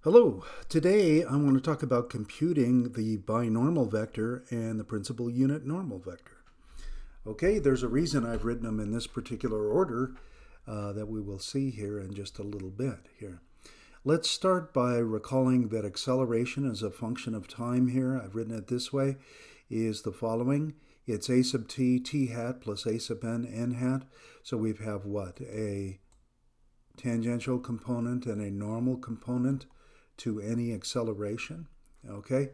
Hello. Today I want to talk about computing the binormal vector and the principal unit normal vector. Okay, there's a reason I've written them in this particular order that we will see here in just a little bit here. Let's start by recalling that acceleration as a function of time here, I've written it this way, is the following. It's a sub t, t hat plus a sub n, n hat. So we have what? A tangential component and a normal component to any acceleration. Okay,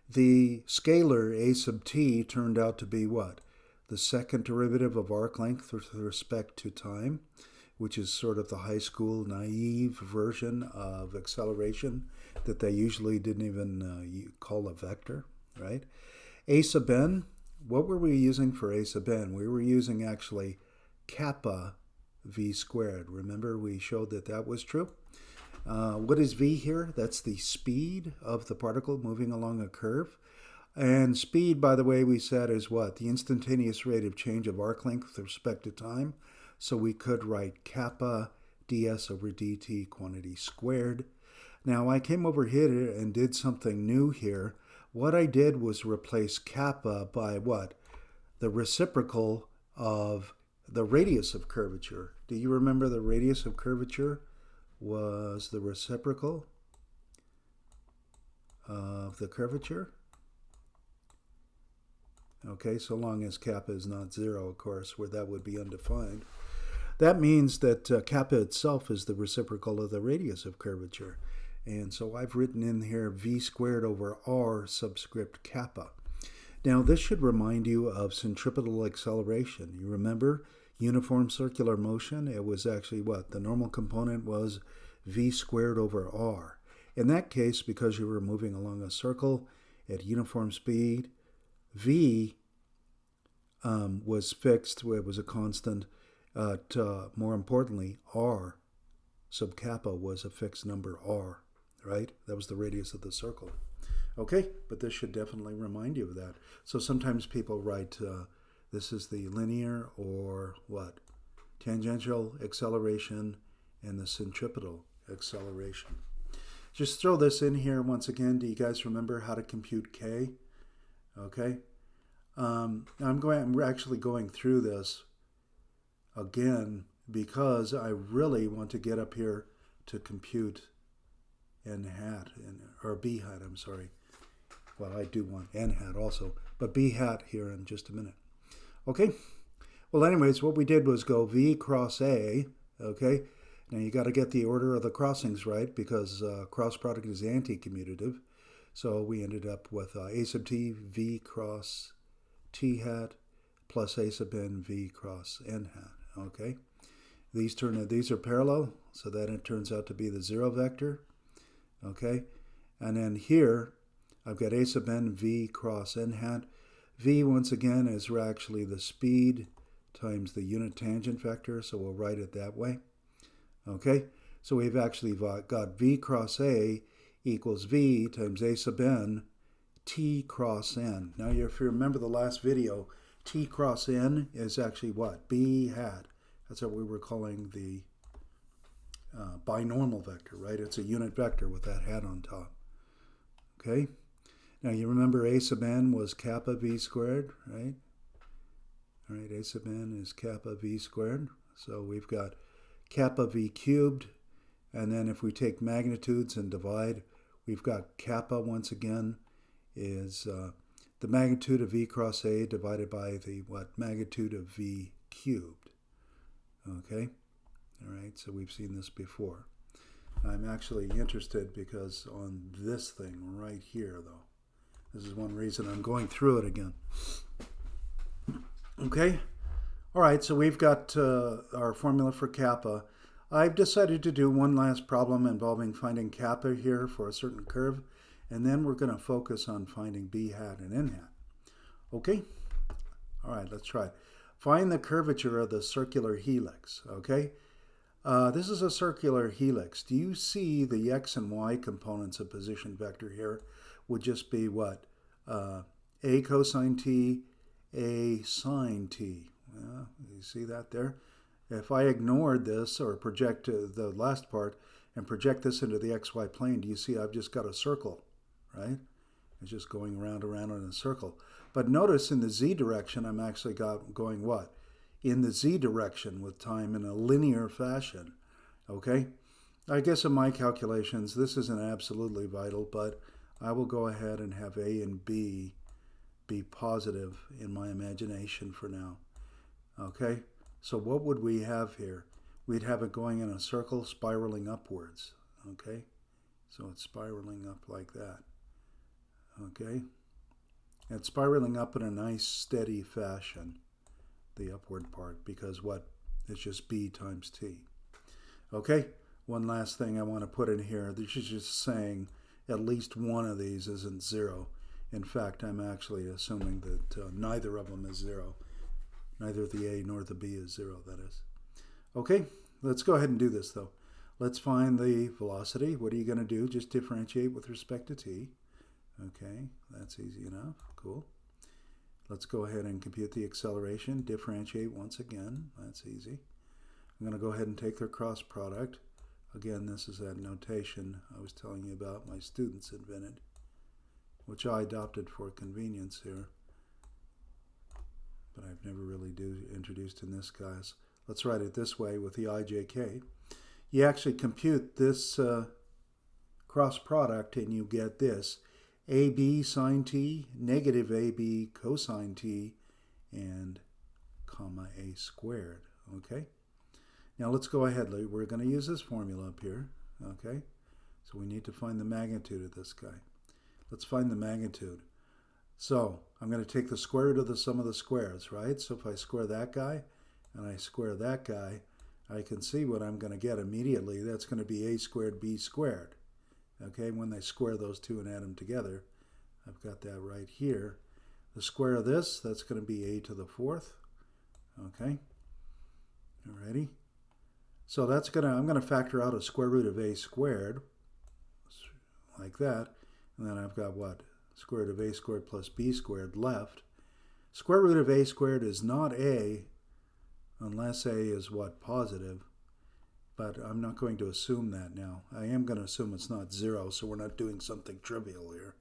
the scalar a sub t turned out to be what? The second derivative of arc length with respect to time, which is sort of the high school naive version of acceleration that they usually didn't even call a vector, right? A sub n, what were we using for a sub n? We were using actually kappa v squared. Remember, we showed that that was true. What is v here? That's the speed of the particle moving along a curve. And speed, by the way, we said is what? The instantaneous rate of change of arc length with respect to time. So we could write kappa ds over dt quantity squared. Now I came over here and did something new here. What I did was replace kappa by what? The reciprocal of the radius of curvature. Do you remember the radius of curvature was the reciprocal of the curvature? Okay, so long as kappa is not zero, of course, where that would be undefined. That means that kappa itself is the reciprocal of the radius of curvature. And so I've written in here v squared over r subscript kappa. Now this should remind you of centripetal acceleration. You remember uniform circular motion? It was actually what? The normal component was v squared over r. In that case, because you were moving along a circle at uniform speed, v was fixed, it was a constant. More importantly, r sub kappa was a fixed number r, right? That was the radius of the circle. Okay, but this should definitely remind you of that. So sometimes people write, this is the linear or what? Tangential acceleration and the centripetal acceleration. Just throw this in here once again. Do you guys remember how to compute k? Okay. I'm actually going through this again because I really want to get up here to compute n hat, or b hat, I'm sorry. Well, I do want n hat also, but b hat here in just a minute. Okay. Well, anyways, what we did was go v cross a. Okay. Now you got to get the order of the crossings right because cross product is anti-commutative. So we ended up with a sub t v cross t hat plus a sub n v cross n hat. Okay. These are parallel, so that it turns out to be the zero vector. Okay. And then here I've got a sub n v cross n hat. V, once again, is actually the speed times the unit tangent vector, so we'll write it that way. Okay, so we've actually got v cross a equals v times a sub n t cross n. Now, if you remember the last video, t cross n is actually what? B hat. That's what we were calling the binormal vector, right? It's a unit vector with that hat on top. Okay. Now you remember a sub n was kappa v squared, right? All right, a sub n is kappa v squared. So we've got kappa v cubed. And then if we take magnitudes and divide, we've got kappa once again is the magnitude of v cross a divided by the magnitude of v cubed. Okay? All right, so we've seen this before. I'm actually interested because on this thing right here, though, this is one reason I'm going through it again. Okay? All right, so we've got our formula for kappa. I've decided to do one last problem involving finding kappa here for a certain curve, and then we're going to focus on finding b hat and n hat. Okay? All right, let's try it. Find the curvature of the circular helix, okay? This is a circular helix. Do you see the x and y components of position vector here would just be what? A cosine t, a sine t. You see that there? If I ignored this or project the last part and project this into the xy plane, do you see I've just got a circle, right? It's just going around in a circle. But notice in the z direction, I'm actually going what? In the z direction with time in a linear fashion, okay? I guess in my calculations, this isn't absolutely vital, but I will go ahead and have A and B be positive in my imagination for now, okay? So what would we have here? We'd have it going in a circle spiraling upwards, okay? So it's spiraling up like that, okay? And spiraling up in a nice steady fashion, the upward part, because what? It's just B times T. Okay, one last thing I want to put in here. This is just saying at least one of these isn't zero. In fact, I'm actually assuming that neither of them is zero. Neither the A nor the B is zero, that is. Okay, let's go ahead and do this though. Let's find the velocity. What are you going to do? Just differentiate with respect to t. Okay, that's easy enough. Cool. Let's go ahead and compute the acceleration. Differentiate once again. That's easy. I'm going to go ahead and take their cross product. Again, this is that notation I was telling you about my students invented, which I adopted for convenience here, but I've never really introduced in this class. Let's write it this way with the ijk. You actually compute this cross product and you get this. AB sine t, negative AB cosine t, and comma a squared, okay? Now let's go ahead. We're going to use this formula up here, okay? So we need to find the magnitude of this guy. Let's find the magnitude. So I'm going to take the square root of the sum of the squares, right? So if I square that guy and I square that guy, I can see what I'm going to get immediately. That's going to be a squared b squared. Okay, when I square those two and add them together, I've got that right here. The square of this, that's going to be a to the fourth. Okay, alrighty. So that's I'm going to factor out a square root of a squared, like that. And then I've got what? Square root of a squared plus b squared left. Square root of a squared is not a unless a is what? Positive. But I'm not going to assume that now. I am going to assume it's not zero, so we're not doing something trivial here.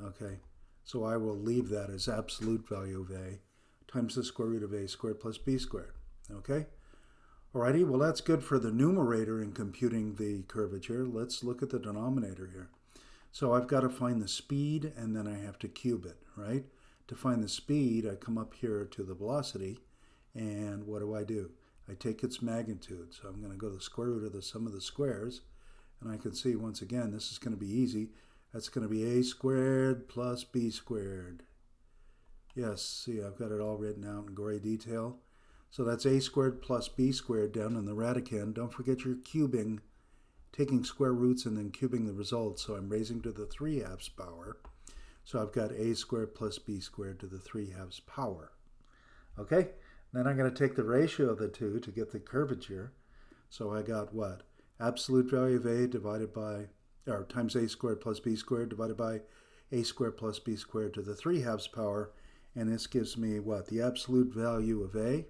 Okay, so I will leave that as absolute value of a times the square root of a squared plus b squared. Okay? Alrighty, well that's good for the numerator in computing the curvature. Let's look at the denominator here. So I've got to find the speed and then I have to cube it, right? To find the speed, I come up here to the velocity and what do? I take its magnitude. So I'm going to go to the square root of the sum of the squares and I can see once again this is going to be easy. That's going to be a squared plus b squared. Yes, see I've got it all written out in great detail. So that's a squared plus b squared down in the radicand. Don't forget your cubing, taking square roots and then cubing the results. So I'm raising to the 3/2 power. So I've got a squared plus b squared to the 3/2 power. Okay, then I'm going to take the ratio of the two to get the curvature. So I got what? Absolute value of a divided by, or times a squared plus b squared divided by a squared plus b squared to the 3/2 power. And this gives me what? The absolute value of a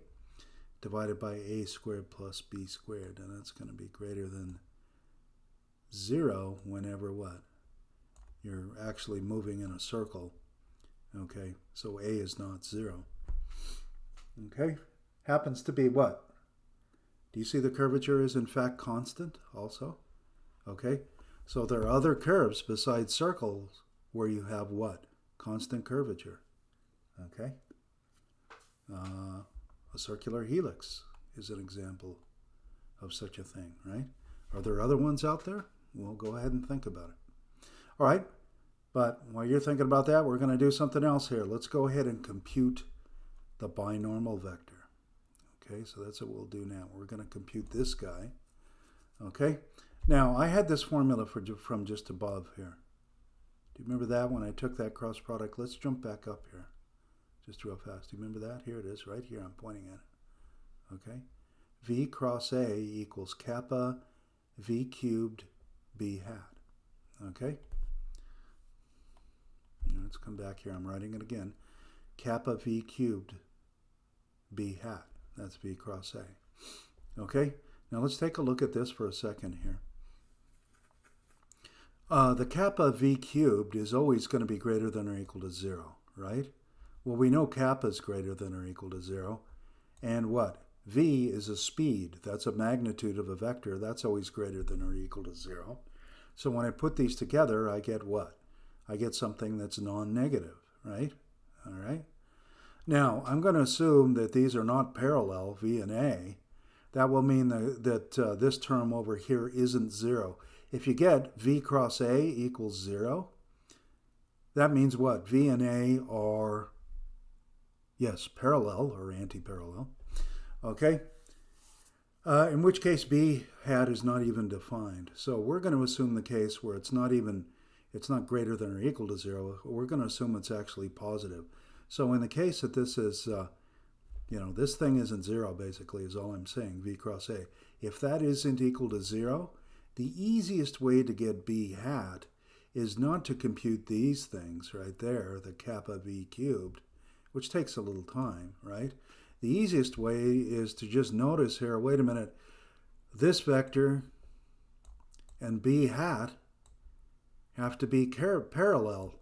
divided by a squared plus b squared. And that's going to be greater than 0 whenever what? You're actually moving in a circle. Okay, so a is not 0. Okay, happens to be what? Do you see the curvature is in fact constant also? Okay, so there are other curves besides circles where you have what? Constant curvature. Okay, a circular helix is an example of such a thing, right? Are there other ones out there? Well, go ahead and think about it. All right, but while you're thinking about that, we're going to do something else here. Let's go ahead and compute the binormal vector. Okay, so that's what we'll do now. We're going to compute this guy. Okay, now I had this formula from just above here. Do you remember that when I took that cross product? Let's jump back up here just real fast. Do you remember that? Here it is, right here. I'm pointing at it. Okay, v cross a equals kappa v cubed b hat. Okay, let's come back here. I'm writing it again. Kappa v cubed b hat. That's v cross a. Okay, now let's take a look at this for a second here. The kappa v cubed is always going to be greater than or equal to 0, right? Well, we know kappa is greater than or equal to 0. And what? V is a speed. That's a magnitude of a vector. That's always greater than or equal to 0. So when I put these together, I get what? I get something that's non-negative, right? All right. Now, I'm going to assume that these are not parallel, V and A. That will mean that this term over here isn't 0. If you get V cross A equals 0, that means what? V and A are, yes, parallel or anti-parallel. Okay? In which case B hat is not even defined. So we're going to assume the case where it's not greater than or equal to 0. We're going to assume it's actually positive. So in the case that this is, this thing isn't 0, basically, is all I'm saying, V cross A. If that isn't equal to 0, the easiest way to get B hat is not to compute these things right there, the kappa V cubed, which takes a little time, right? The easiest way is to just notice here, wait a minute, this vector and B hat have to be parallel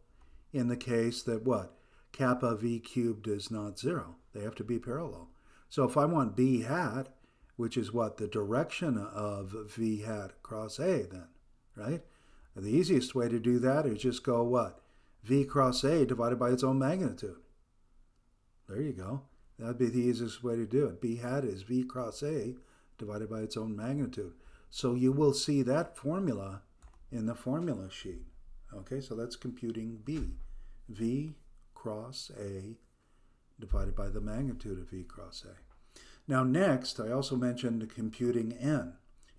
in the case that what? Kappa V cubed is not 0. They have to be parallel. So if I want B hat, which is what? The direction of V hat cross A then, right? And the easiest way to do that is just go what? V cross A divided by its own magnitude. There you go. That'd be the easiest way to do it. B hat is V cross A divided by its own magnitude. So you will see that formula in the formula sheet. Okay, so that's computing B. V cross A divided by the magnitude of V cross A. Now next, I also mentioned computing N.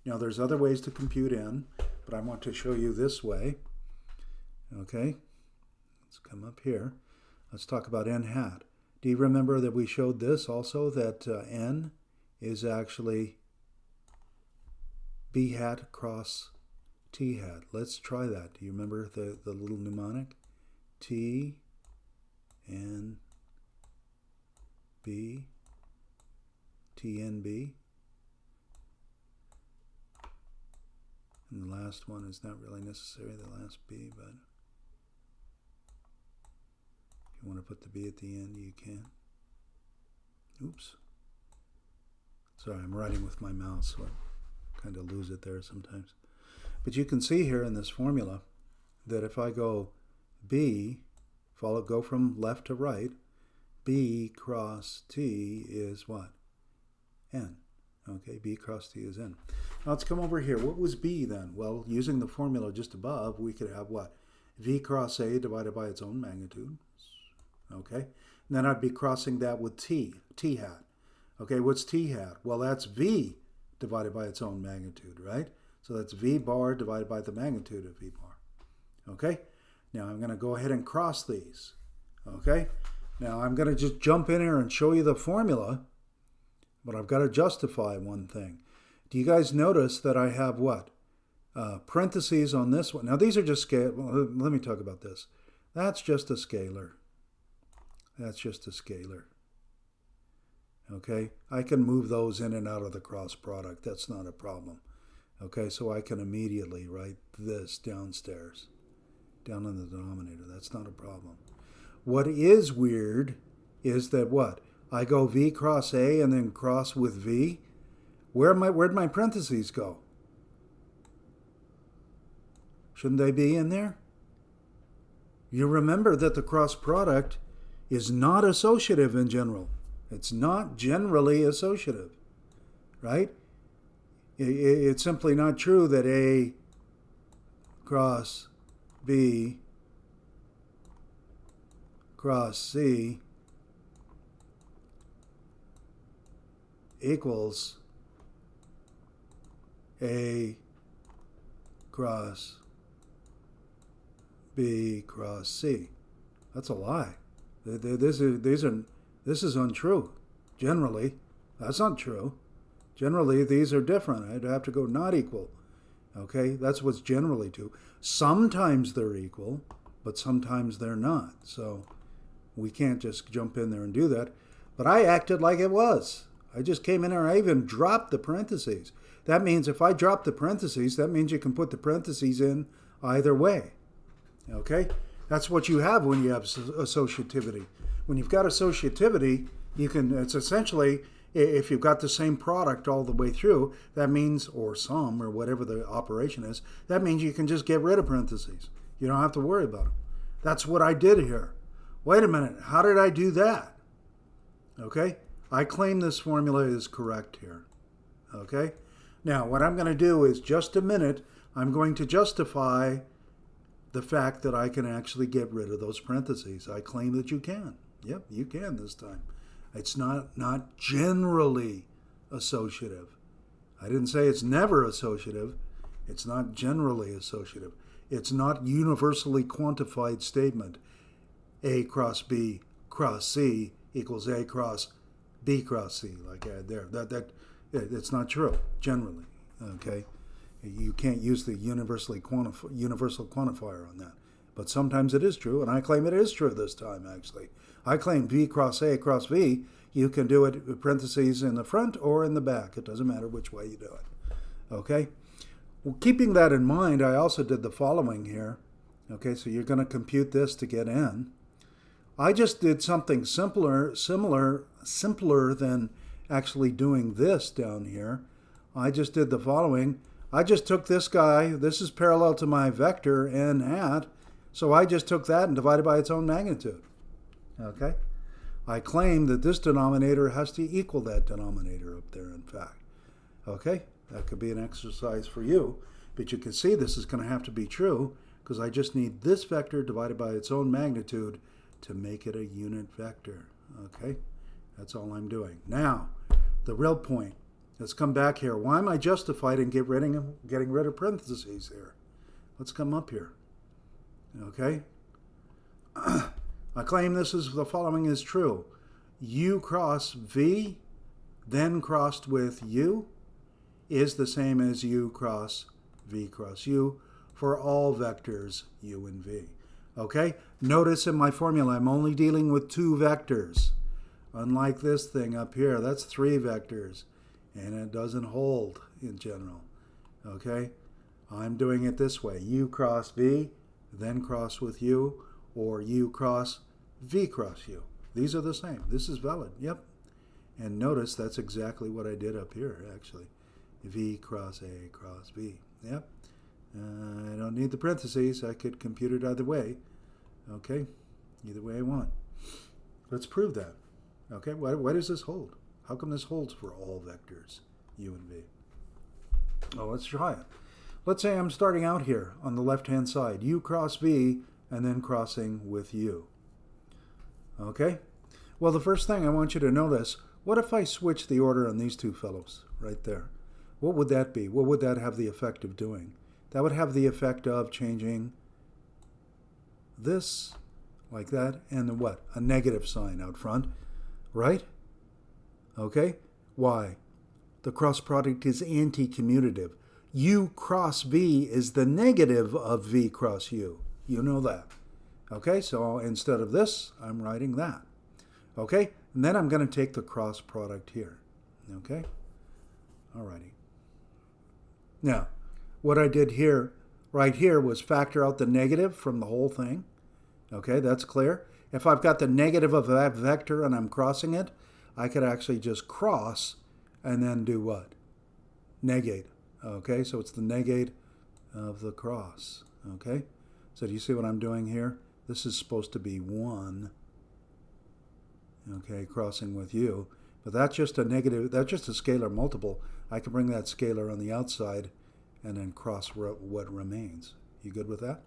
Now there's other ways to compute N, but I want to show you this way. Okay, let's come up here. Let's talk about N hat. Do you remember that we showed this also, that N is actually B hat cross T hat? Let's try that. Do you remember the little mnemonic? T, N, B, T, N, B. And the last one is not really necessary, the last B, but if you want to put the B at the end, you can. Oops. Sorry, I'm writing with my mouse, so I kind of lose it there sometimes. But you can see here in this formula that if I go B, go from left to right, B cross T is what? N. Okay, B cross T is N. Now let's come over here. What was B then? Well, using the formula just above, we could have what? V cross A divided by its own magnitude. Okay, and then I'd be crossing that with T hat. Okay, what's T hat? Well, that's V divided by its own magnitude, right? So that's V bar divided by the magnitude of V bar. Okay, now I'm going to go ahead and cross these. Okay, now I'm going to just jump in here and show you the formula, but I've got to justify one thing. Do you guys notice that I have what? Parentheses on this one. Now these are just scale. Well, let me talk about this. That's just a scalar. That's just a scalar. Okay, I can move those in and out of the cross product. That's not a problem. Okay, so I can immediately write this downstairs, down in the denominator. That's not a problem. What is weird is that what? I go V cross A and then cross with V. Where'd my parentheses go? Shouldn't they be in there? You remember that the cross product is not associative in general. It's not generally associative, right? It's simply not true that A cross B cross C equals A cross B cross C. That's a lie. This is untrue. Generally, that's not true. Generally, these are different. I'd have to go not equal. Okay, that's what's generally true. Sometimes they're equal, but sometimes they're not. So we can't just jump in there and do that. But I acted like it was. I just came in there. I even dropped the parentheses. That means if I drop the parentheses, that means you can put the parentheses in either way. Okay? That's what you have when you have associativity. When you've got associativity, it's essentially, if you've got the same product all the way through, that means, or sum, or whatever the operation is, that means you can just get rid of parentheses. You don't have to worry about them. That's what I did here. Wait a minute, how did I do that? Okay? I claim this formula is correct here. Okay? Now, what I'm going to do is, just a minute, I'm going to justify the fact that I can actually get rid of those parentheses. I claim that you can. Yep, you can this time. It's not generally associative. I didn't say it's never associative. It's not generally associative. It's not universally quantified statement. A cross B cross C equals A cross B cross C, like I had there. It's not true, generally. Okay? You can't use the universal quantifier on that. But sometimes it is true, and I claim it is true this time, actually. I claim V cross A cross V. You can do it with parentheses in the front or in the back. It doesn't matter which way you do it. Okay? Well, keeping that in mind, I also did the following here. Okay, so you're going to compute this to get in. I just did something simpler than actually doing this down here. I just did the following. I just took this guy. This is parallel to my vector n hat. So I just took that and divided by its own magnitude. Okay? I claim that this denominator has to equal that denominator up there, in fact. Okay? That could be an exercise for you. But you can see this is going to have to be true because I just need this vector divided by its own magnitude to make it a unit vector. Okay? That's all I'm doing. Now, the real point. Let's come back here. Why am I justified in getting rid of parentheses here? Let's come up here. Okay? I claim the following is true. U cross V, then crossed with U, is the same as U cross V cross U for all vectors U and V. Okay? Notice in my formula, I'm only dealing with 2 vectors. Unlike this thing up here, that's 3 vectors. And it doesn't hold in general. Okay? I'm doing it this way. U cross V, then cross with U, or U cross V cross U. These are the same. This is valid. Yep. And notice that's exactly what I did up here, actually. V cross A cross V. Yep. I don't need the parentheses. I could compute it either way. Okay? Either way I want. Let's prove that. Okay? Why does this hold? How come this holds for all vectors, U and V? Oh, let's try it. Let's say I'm starting out here on the left-hand side, U cross V, and then crossing with U. Okay? Well, the first thing I want you to notice, what if I switch the order on these 2 fellows right there? What would that be? What would that have the effect of doing? That would have the effect of changing this, like that, and then what? A negative sign out front, right? Okay? Why? The cross product is anti-commutative. U cross V is the negative of V cross U. You know that. Okay? So instead of this, I'm writing that. Okay? And then I'm going to take the cross product here. Okay? Alrighty. Now, what I did here, right here, was factor out the negative from the whole thing. Okay? That's clear. If I've got the negative of that vector and I'm crossing it, I could actually just cross and then do what? Negate. Okay, so it's the negate of the cross. Okay, so do you see what I'm doing here? This is supposed to be 1. Okay, crossing with U. But that's just a negative, that's just a scalar multiple. I can bring that scalar on the outside and then cross what remains. You good with that?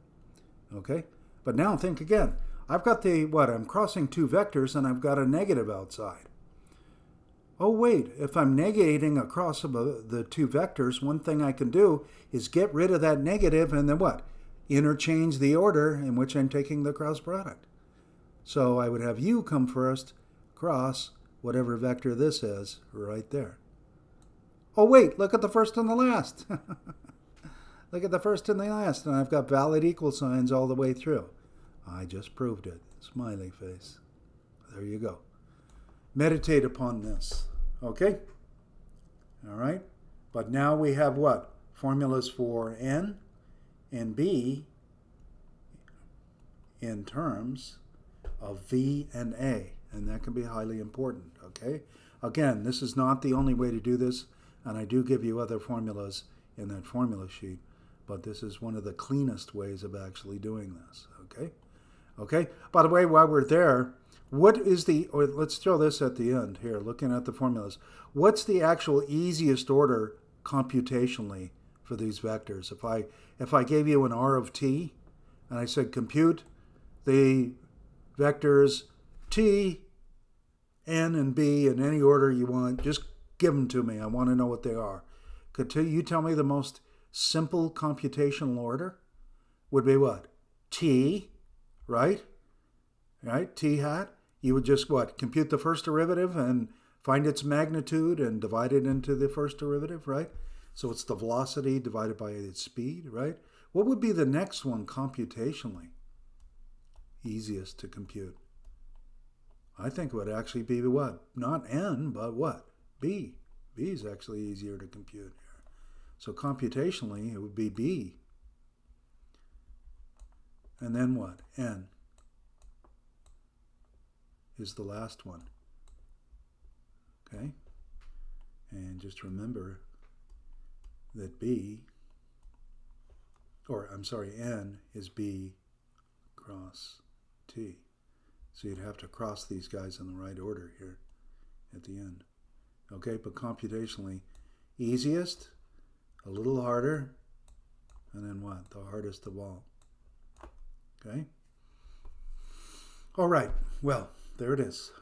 Okay, but now think again. I've got I'm crossing 2 vectors and I've got a negative outside. Oh wait, if I'm negating across the 2 vectors, one thing I can do is get rid of that negative and then what? Interchange the order in which I'm taking the cross product. So I would have U come first, cross whatever vector this is, right there. Oh wait, look at the first and the last. Look at the first and the last, and I've got valid equal signs all the way through. I just proved it. Smiley face. There you go. Meditate upon this. Okay? All right? But now we have what? Formulas for n and B in terms of V and A, and that can be highly important, okay? Again, this is not the only way to do this, and I do give you other formulas in that formula sheet, but this is one of the cleanest ways of actually doing this, okay? Okay, by the way, while we're there, what is the, or let's throw this at the end here, looking at the formulas. What's the actual easiest order computationally for these vectors? If I gave you an R of t, and I said compute the vectors t, n, and b in any order you want, just give them to me. I want to know what they are. Could you tell me the most simple computational order? Would be what? T, right? Right? T hat. You would just what? Compute the first derivative and find its magnitude and divide it into the first derivative, right? So it's the velocity divided by its speed, right? What would be the next one computationally? Easiest to compute. I think it would actually be what? Not n, but what? B. B is actually easier to compute here. So computationally, it would be B. And then what? N is the last one. Okay? And just remember that B, or I'm sorry, N is B cross T. So you'd have to cross these guys in the right order here at the end. Okay, but computationally, easiest, a little harder, and then what? The hardest of all. Okay? All right, well, there it is.